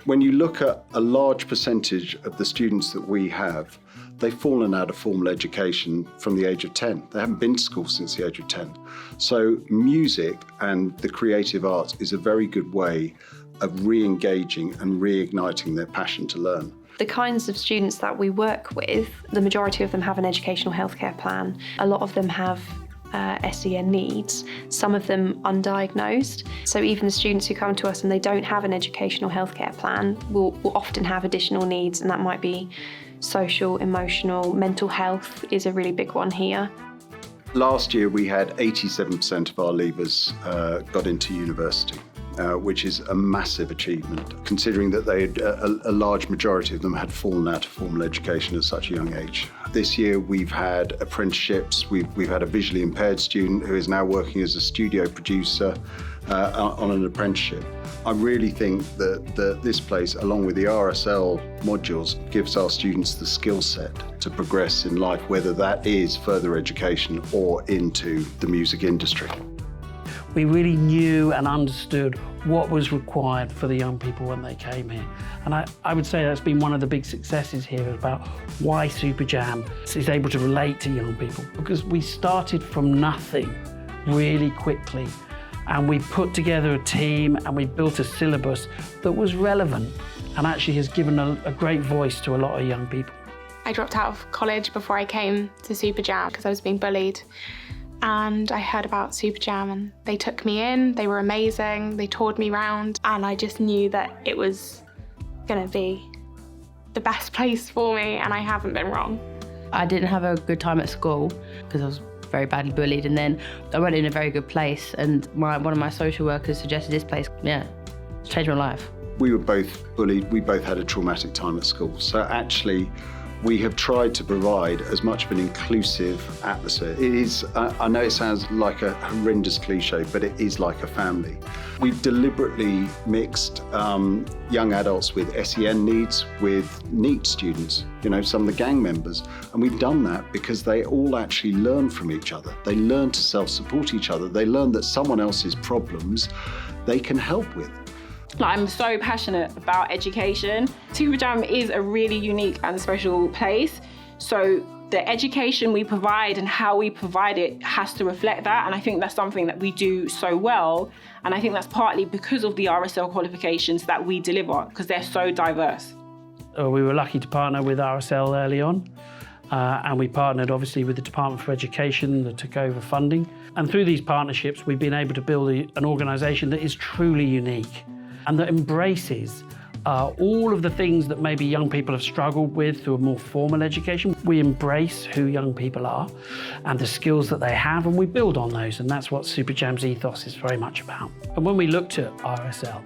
When you look at a large percentage of the students that we have, they've fallen out of formal education from the age of 10. They haven't been to school since the age of 10. So music and the creative arts is a very good way of re-engaging and reigniting their passion to learn. The kinds of students that we work with, the majority of them have an educational healthcare plan. A lot of them have SEN needs, some of them undiagnosed. So even the students who come to us and they don't have an educational healthcare plan will often have additional needs, and that might be social, emotional, mental health is a really big one here. Last year we had 87% of our leavers got into university. Which is a massive achievement, considering that a large majority of them had fallen out of formal education at such a young age. This year we've had apprenticeships, we've had a visually impaired student who is now working as a studio producer on an apprenticeship. I really think that this place, along with the RSL modules, gives our students the skill set to progress in life, whether that is further education or into the music industry. We really knew and understood what was required for the young people when they came here. And I would say that's been one of the big successes here about why SupaJam is able to relate to young people, because we started from nothing really quickly, and we put together a team and we built a syllabus that was relevant and actually has given a great voice to a lot of young people. I dropped out of college before I came to SupaJam because I was being bullied. And I heard about SupaJam and they took me in, they were amazing, they toured me around, and I just knew that it was gonna be the best place for me, and I haven't been wrong. I didn't have a good time at school because I was very badly bullied, and then I went in a very good place, and one of my social workers suggested this place. Yeah, it's changed my life. We were both bullied, we both had a traumatic time at school, so actually we have tried to provide as much of an inclusive atmosphere. It is, I know it sounds like a horrendous cliche, but it is like a family. We've deliberately mixed young adults with SEN needs with NEET students, you know, some of the gang members. And we've done that because they all actually learn from each other. They learn to self-support each other. They learn that someone else's problems they can help with. I'm so passionate about education. SupaJam is a really unique and special place. So the education we provide and how we provide it has to reflect that. And I think that's something that we do so well. And I think that's partly because of the RSL qualifications that we deliver, because they're so diverse. We were lucky to partner with RSL early on. And we partnered obviously with the Department for Education that took over funding. And through these partnerships, we've been able to build an organisation that is truly unique and that embraces all of the things that maybe young people have struggled with through a more formal education. We embrace who young people are and the skills that they have, and we build on those, and that's what SupaJam's ethos is very much about. And when we looked at RSL,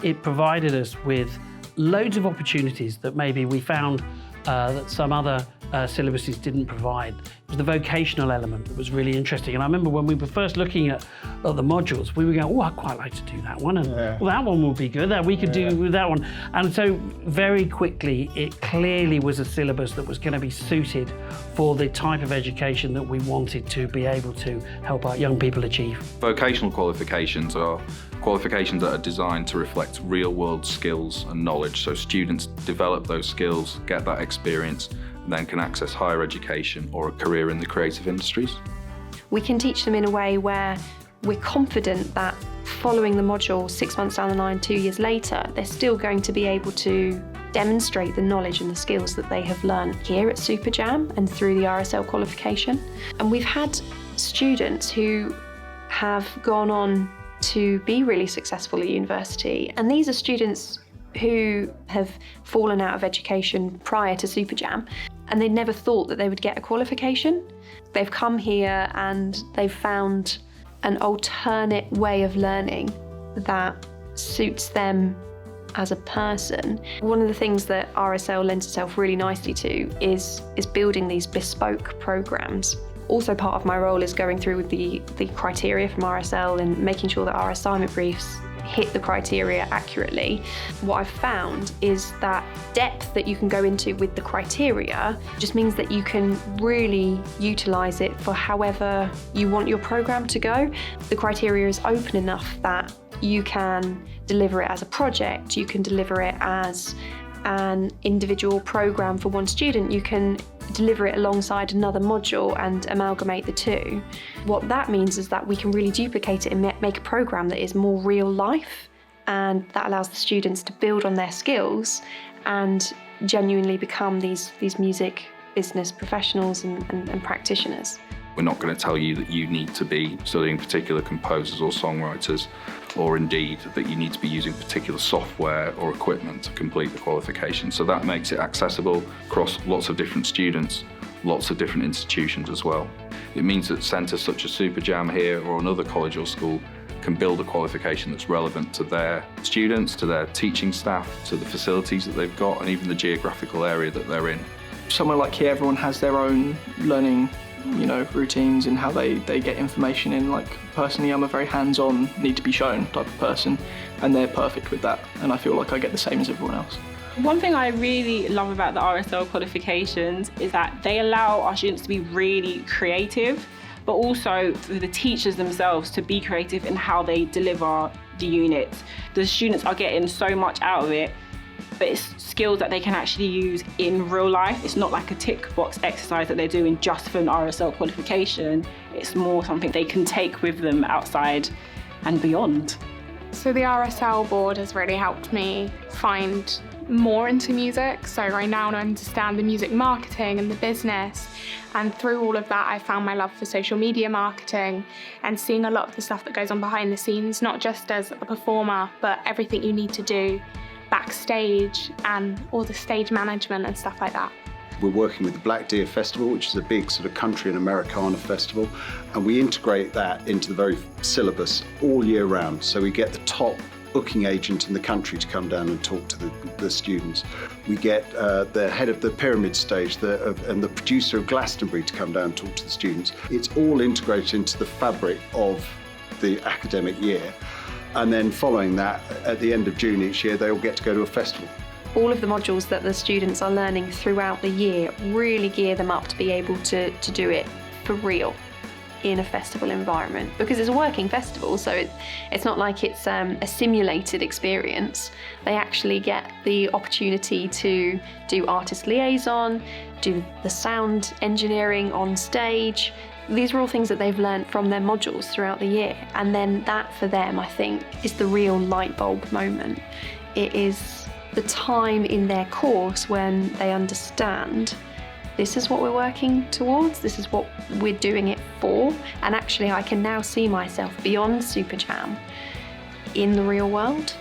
it provided us with loads of opportunities that maybe we found that some other syllabuses didn't provide. It was the vocational element that was really interesting. And I remember when we were first looking at the modules, we were going, oh, I'd quite like to do that one. And well, that one will be good, that we could do that one. And so very quickly, it clearly was a syllabus that was going to be suited for the type of education that we wanted to be able to help our young people achieve. Vocational qualifications are qualifications that are designed to reflect real-world skills and knowledge, so students develop those skills, get that experience, and then can access higher education or a career in the creative industries. We can teach them in a way where we're confident that following the module 6 months down the line, 2 years later, they're still going to be able to demonstrate the knowledge and the skills that they have learned here at SupaJam and through the RSL qualification. And we've had students who have gone on to be really successful at university, and these are students who have fallen out of education prior to SupaJam, and they never thought that they would get a qualification. They've come here and they've found an alternate way of learning that suits them as a person. One of the things that RSL lends itself really nicely to is building these bespoke programs. Also part of my role is going through with the criteria from RSL and making sure that our assignment briefs hit the criteria accurately. What I've found is that depth that you can go into with the criteria just means that you can really utilise it for however you want your programme to go. The criteria is open enough that You can deliver it as a project, you can deliver it as an individual program for one student, you can deliver it alongside another module and amalgamate the two. What that means is that we can really duplicate it and make a program that is more real life, and that allows the students to build on their skills and genuinely become these music business professionals and practitioners. We're not going to tell you that you need to be studying particular composers or songwriters, or indeed that you need to be using particular software or equipment to complete the qualification. So that makes it accessible across lots of different students, lots of different institutions as well. It means that centres such as SupaJam here or another college or school can build a qualification that's relevant to their students, to their teaching staff, to the facilities that they've got, and even the geographical area that they're in. Somewhere like here, everyone has their own learning routines and how they get information in. Like personally, I'm a very hands-on, need to be shown type of person, and they're perfect with that, and I feel like I get the same as everyone else. One thing I really love about the RSL qualifications is that they allow our students to be really creative, but also for the teachers themselves to be creative in how they deliver the units. The students are getting so much out of it, but it's skills that they can actually use in real life. It's not like a tick box exercise that they're doing just for an RSL qualification. It's more something they can take with them outside and beyond. So the RSL board has really helped me find more into music. So I now understand the music marketing and the business. And through all of that, I found my love for social media marketing and seeing a lot of the stuff that goes on behind the scenes, not just as a performer, but everything you need to do backstage and all the stage management and stuff like that. We're working with the Black Deer Festival, which is a big sort of country and Americana festival, and we integrate that into the very syllabus all year round. So we get the top booking agent in the country to come down and talk to the students. We get the head of the pyramid stage and the producer of Glastonbury to come down and talk to the students. It's all integrated into the fabric of the academic year. And then following that, at the end of June each year, they all get to go to a festival. All of the modules that the students are learning throughout the year really gear them up to be able to do it for real in a festival environment, because it's a working festival, so it's not like it's a simulated experience. They actually get the opportunity to do artist liaison, do the sound engineering on stage. These are all things that they've learned from their modules throughout the year, and then that for them, I think, is the real light bulb moment. It is the time in their course when they understand this is what we're working towards, this is what we're doing it for, and actually I can now see myself beyond SupaJam in the real world.